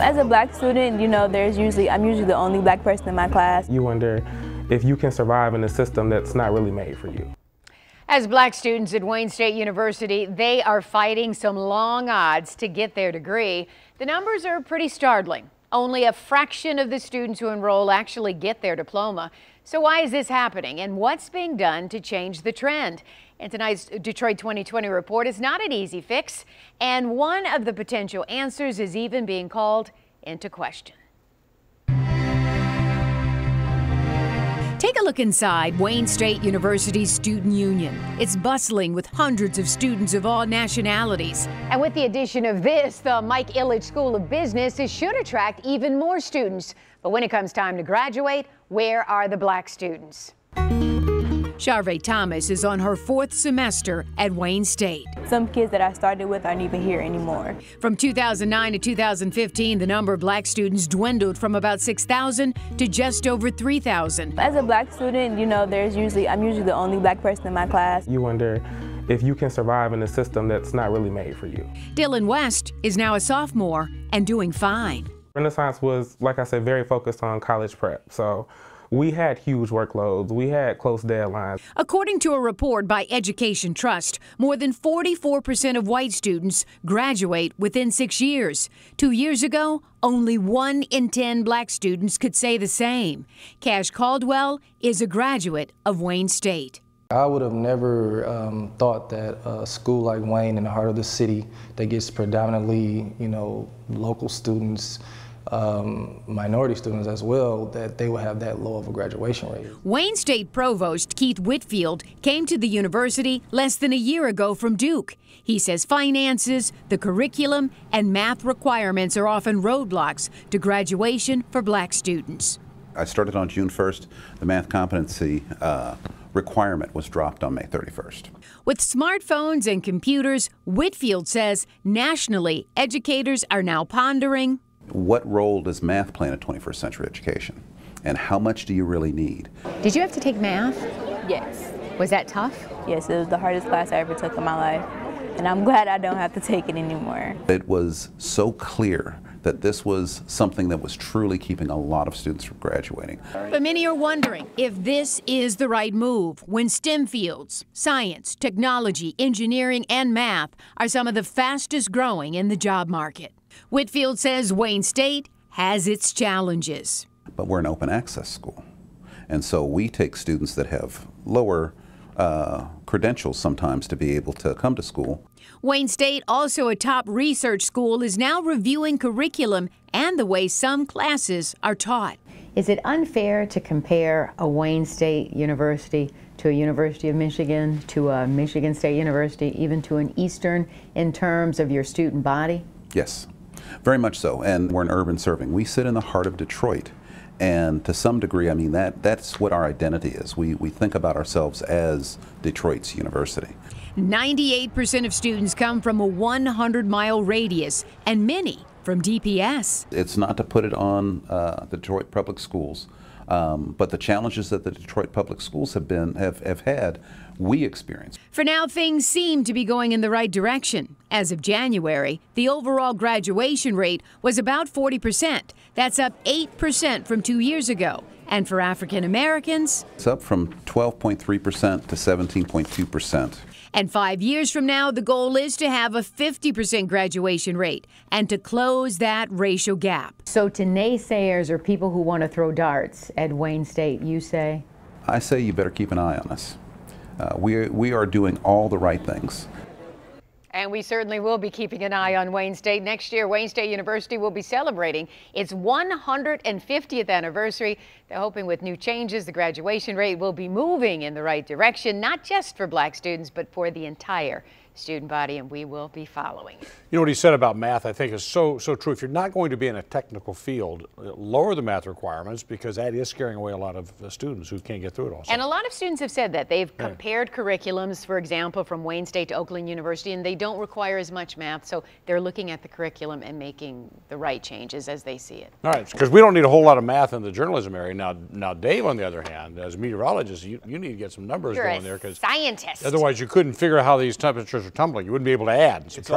As a black student, you know, I'm usually the only black person in my class. You wonder if you can survive in a system that's not really made for you. As black students at Wayne State University, they are fighting some long odds to get their degree. The numbers are pretty startling. Only a fraction of the students who enroll actually get their diploma. So why is this happening, and what's being done to change the trend? And tonight's Detroit 2020 report is not an easy fix, and one of the potential answers is even being called into question. Take a look inside Wayne State University's Student Union. It's bustling with hundreds of students of all nationalities. And with the addition of this, the Mike Ilitch School of Business, it should attract even more students. But when it comes time to graduate, where are the black students? Charvay Thomas is on her 4th semester at Wayne State. Some kids that I started with aren't even here anymore. From 2009 to 2015, the number of black students dwindled from about 6,000 to just over 3,000. As a black student, you know, I'm usually the only black person in my class. You wonder if you can survive in a system that's not really made for you. Dylan West is now a sophomore and doing fine. Renaissance was, like I said, very focused on college prep. So we had huge workloads. We had close deadlines. According to a report by Education Trust, more than 44% of white students graduate within 6 years. 2 years ago, only 1 in 10 black students could say the same. Cash Caldwell is a graduate of Wayne State. I would have never thought that a school like Wayne, in the heart of the city, that gets predominantly, you know, local students, minority students as well, that they will have that low of a graduation rate. Wayne State Provost Keith Whitfield came to the university less than a year ago from Duke. He says finances, the curriculum, and math requirements are often roadblocks to graduation for black students. I started on June 1st. The math competency requirement was dropped on May 31st. With smartphones and computers, Whitfield says nationally, educators are now pondering, what role does math play in a 21st century education? And how much do you really need? Did you have to take math? Yes. Was that tough? Yes, it was the hardest class I ever took in my life. And I'm glad I don't have to take it anymore. It was so clear that this was something that was truly keeping a lot of students from graduating. But many are wondering if this is the right move when STEM fields, science, technology, engineering, and math are some of the fastest growing in the job market. Whitfield says Wayne State has its challenges. But we're an open access school. And so we take students that have lower credentials sometimes to be able to come to school. Wayne State, also a top research school, is now reviewing curriculum and the way some classes are taught. Is it unfair to compare a Wayne State University to a University of Michigan, to a Michigan State University, even to an Eastern in terms of your student body? Yes, very much so. And we're an urban serving. We sit in the heart of Detroit. And to some degree, I mean, that's what our identity is. We think about ourselves as Detroit's university. 98% of students come from a 100-mile radius, and many from DPS. It's not to put it on the Detroit Public Schools, but the challenges that the Detroit Public Schools have had, we experience. For now, things seem to be going in the right direction. As of January, the overall graduation rate was about 40%. That's up 8% from 2 years ago. And for African Americans, it's up from 12.3% to 17.2%. And 5 years from now, the goal is to have a 50% graduation rate and to close that racial gap. So to naysayers or people who want to throw darts at Wayne State, you say? I say you better keep an eye on us. We are doing all the right things. And we certainly will be keeping an eye on Wayne State. Next year, Wayne State University will be celebrating its 150th anniversary. They're hoping with new changes, the graduation rate will be moving in the right direction, not just for black students, but for the entire student body, and we will be following. You know what he said about math, I think is so true. If you're not going to be in a technical field, lower the math requirements, because that is scaring away a lot of students who can't get through it also. And a lot of students have said that. They've compared curriculums, for example, from Wayne State to Oakland University, and they don't require as much math, so they're looking at the curriculum and making the right changes as they see it. All right, because we don't need a whole lot of math in the journalism area. Now Dave, on the other hand, as a meteorologist, you need to get some numbers going there, because scientist. Otherwise you couldn't figure out how these temperatures are tumbling. You wouldn't be able to add and subtract.